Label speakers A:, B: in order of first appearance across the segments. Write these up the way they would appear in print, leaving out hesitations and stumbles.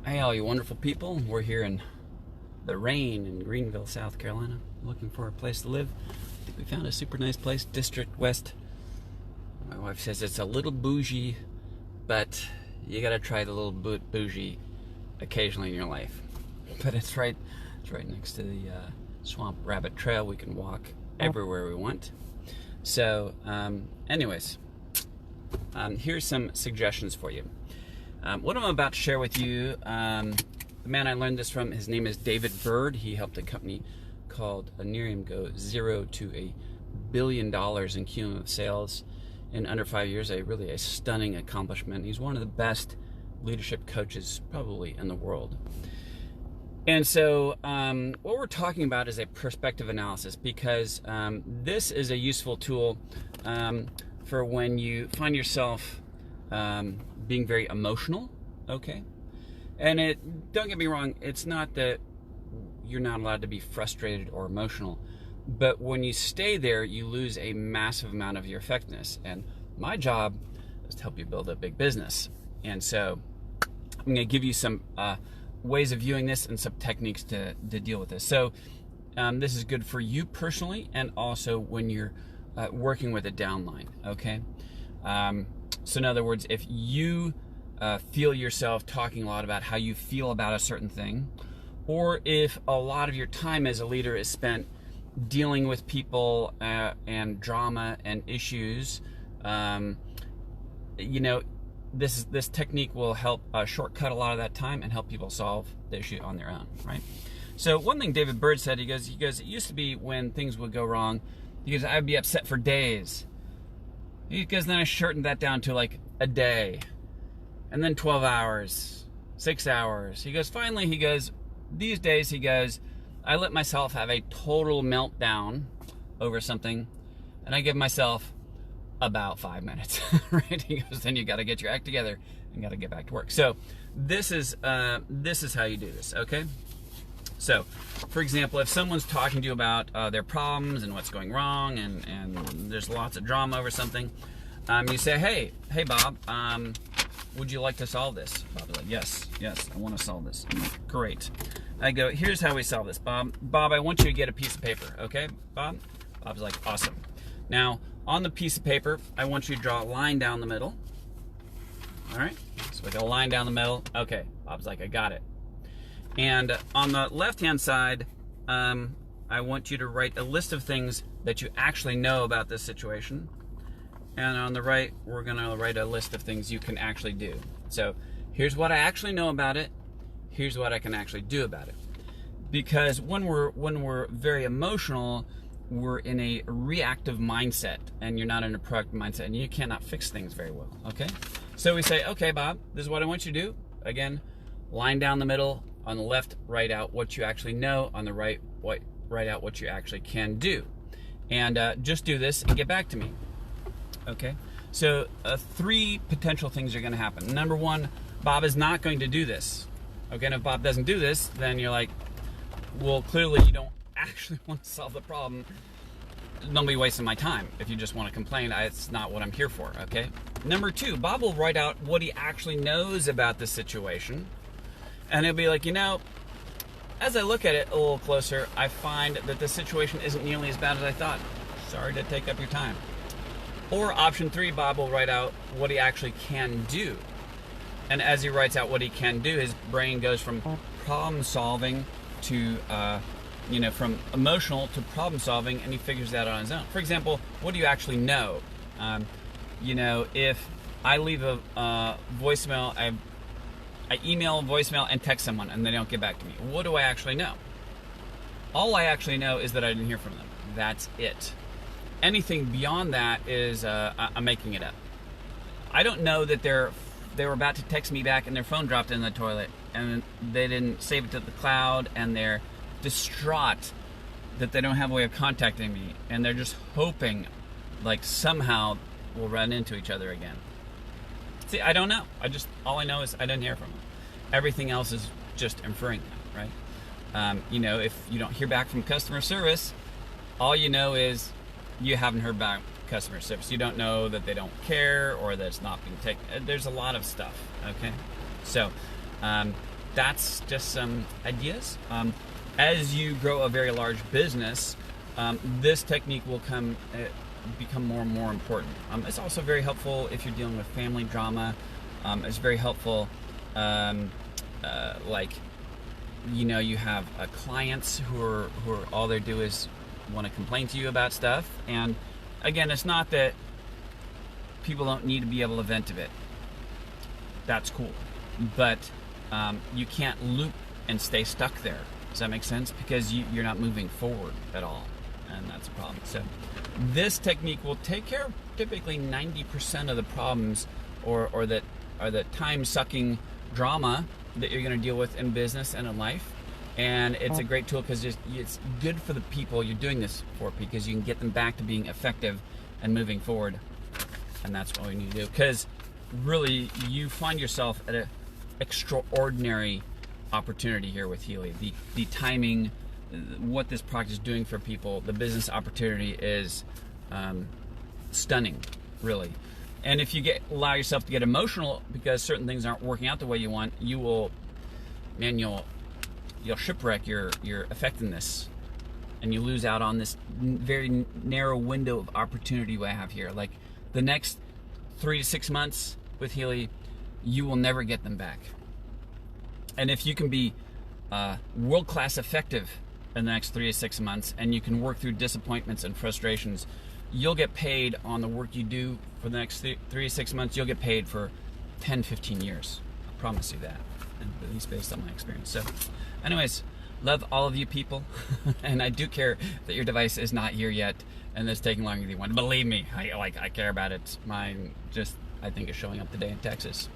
A: Hey, all you wonderful people. We're here in the rain in Greenville, South Carolina, looking for a place to live. I think we found a super nice place, District West. My wife says it's a little bougie, but you gotta try the little bougie occasionally in your life. But it's right next to the Swamp Rabbit Trail. We can walk everywhere we want. So, anyways, here's some suggestions for you. What I'm about to share with you, the man I learned this from, his name is David Bird. He helped a company called Anerium go 0 to $1 billion in cumulative sales in under 5 years. Really a stunning accomplishment. He's one of the best leadership coaches probably in the world. And so what we're talking about is a perspective analysis, because this is a useful tool for when you find yourself being very emotional, okay? And don't get me wrong, it's not that you're not allowed to be frustrated or emotional, but when you stay there, you lose a massive amount of your effectiveness. And my job is to help you build a big business. And so I'm going to give you some ways of viewing this and some techniques to deal with this. So this is good for you personally, and also when you're working with a downline, okay? So in other words, if you feel yourself talking a lot about how you feel about a certain thing, or if a lot of your time as a leader is spent dealing with people and drama and issues, this technique will help shortcut a lot of that time and help people solve the issue on their own, right? So one thing David Bird said, he goes, it used to be when things would go wrong, he goes, I'd be upset for days. He goes, then I shortened that down to like a day, and then 12 hours, 6 hours. He goes, finally, he goes, these days, he goes, I let myself have a total meltdown over something, and I give myself about 5 minutes, right? He goes, then you got to get your act together and got to get back to work. So this is how you do this, okay? So, for example, if someone's talking to you about their problems and what's going wrong, and there's lots of drama over something, you say, hey, Bob, would you like to solve this? Bob's like, yes, I want to solve this. I'm like, great. I go, here's how we solve this, Bob. Bob, I want you to get a piece of paper, okay, Bob? Bob's like, awesome. Now, on the piece of paper, I want you to draw a line down the middle. All right, so we got a line down the middle. Okay, Bob's like, I got it. And on the left-hand side, I want you to write a list of things that you actually know about this situation. And on the right, we're gonna write a list of things you can actually do. So here's what I actually know about it. Here's what I can actually do about it. Because when we're very emotional, we're in a reactive mindset, and you're not in a proactive mindset, and you cannot fix things very well, okay? So we say, okay, Bob, this is what I want you to do. Again, line down the middle. On the left, write out what you actually know. On the right, write out what you actually can do. And just do this and get back to me. Okay? So 3 potential things are going to happen. Number 1, Bob is not going to do this. Okay? And if Bob doesn't do this, then you're like, well, clearly you don't actually want to solve the problem. Don't be wasting my time. If you just want to complain, it's not what I'm here for. Okay? Number 2, Bob will write out what he actually knows about the situation. And he'll be like, as I look at it a little closer, I find that the situation isn't nearly as bad as I thought. Sorry to take up your time. Or option 3, Bob will write out what he actually can do. And as he writes out what he can do, his brain goes from problem solving to, from emotional to problem solving, and he figures that out on his own. For example, what do you actually know? If I leave a voicemail, I email, voicemail, and text someone, and they don't get back to me. What do I actually know? All I actually know is that I didn't hear from them. That's it. Anything beyond that is I'm making it up. I don't know that they were about to text me back and their phone dropped in the toilet, and they didn't save it to the cloud, and they're distraught that they don't have a way of contacting me, and they're just hoping like somehow we'll run into each other again. See, I don't know. All I know is I didn't hear from them. Everything else is just inferring that, right? If you don't hear back from customer service, all you know is you haven't heard back customer service. You don't know that they don't care or that it's not being taken. There's a lot of stuff, okay? So that's just some ideas. As you grow a very large business, this technique will become more and more important. It's also very helpful if you're dealing with family drama. It's very helpful, like, you know, you have clients who are all they do is want to complain to you about stuff. And again, it's not that people don't need to be able to vent a bit. That's cool, but you can't loop and stay stuck there. Does that make sense? Because you're not moving forward at all, and that's a problem. So this technique will take care of typically 90% of the problems or the time-sucking drama that you're going to deal with in business and in life. And it's a great tool because it's good for the people you're doing this for, because you can get them back to being effective and moving forward. And that's what we need to do, because really you find yourself at an extraordinary opportunity here with Healy. The timing, what this product is doing for people, the business opportunity is stunning, really. And if you allow yourself to get emotional because certain things aren't working out the way you want, you'll shipwreck your effectiveness, and you lose out on this very narrow window of opportunity we have here. Like the next 3 to 6 months with Healy, you will never get them back. And if you can be world-class effective in the next 3 to 6 months, and you can work through disappointments and frustrations, you'll get paid on the work you do for the next 3 to 6 months. You'll get paid for 10, 15 years. I promise you that, at least based on my experience. So anyways, love all of you people. And I do care that your device is not here yet and it's taking longer than you want. Believe me, I care about it. Mine just, I think, is showing up today in Texas.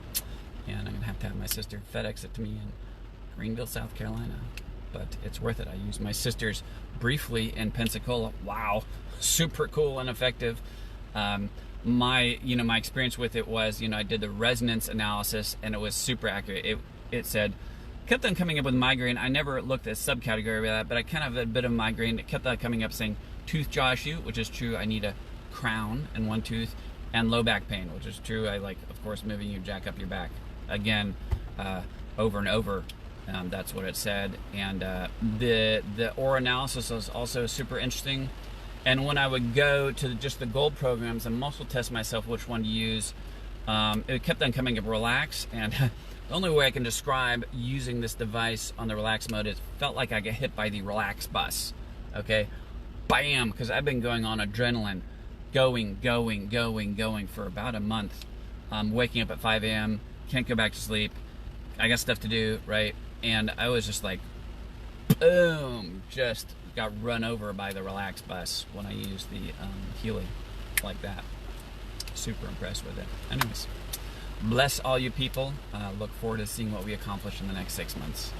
A: And I'm gonna have to have my sister FedEx it to me in Greenville, South Carolina. But it's worth it. I used my sister's briefly in Pensacola. Wow, super cool and effective. My experience with it was, I did the resonance analysis and it was super accurate. It said, kept on coming up with migraine. I never looked at a subcategory of that, but I kind of had a bit of migraine. It kept on coming up saying tooth jaw issue, which is true. I need a crown in one tooth, and low back pain, which is true. I like, of course, moving you jack up your back. Again, over and over. That's what it said. And the aura analysis was also super interesting. And when I would go to just the gold programs and muscle test myself which one to use, it kept on coming up relax. And the only way I can describe using this device on the relax mode is felt like I get hit by the relax bus. Okay, bam, because I've been going on adrenaline, going for about a month. Waking up at 5 a.m., can't go back to sleep. I got stuff to do, right? And I was just like, boom, just got run over by the relax bus when I used the Healy like that. Super impressed with it. Anyways, bless all you people. Look forward to seeing what we accomplish in the next 6 months.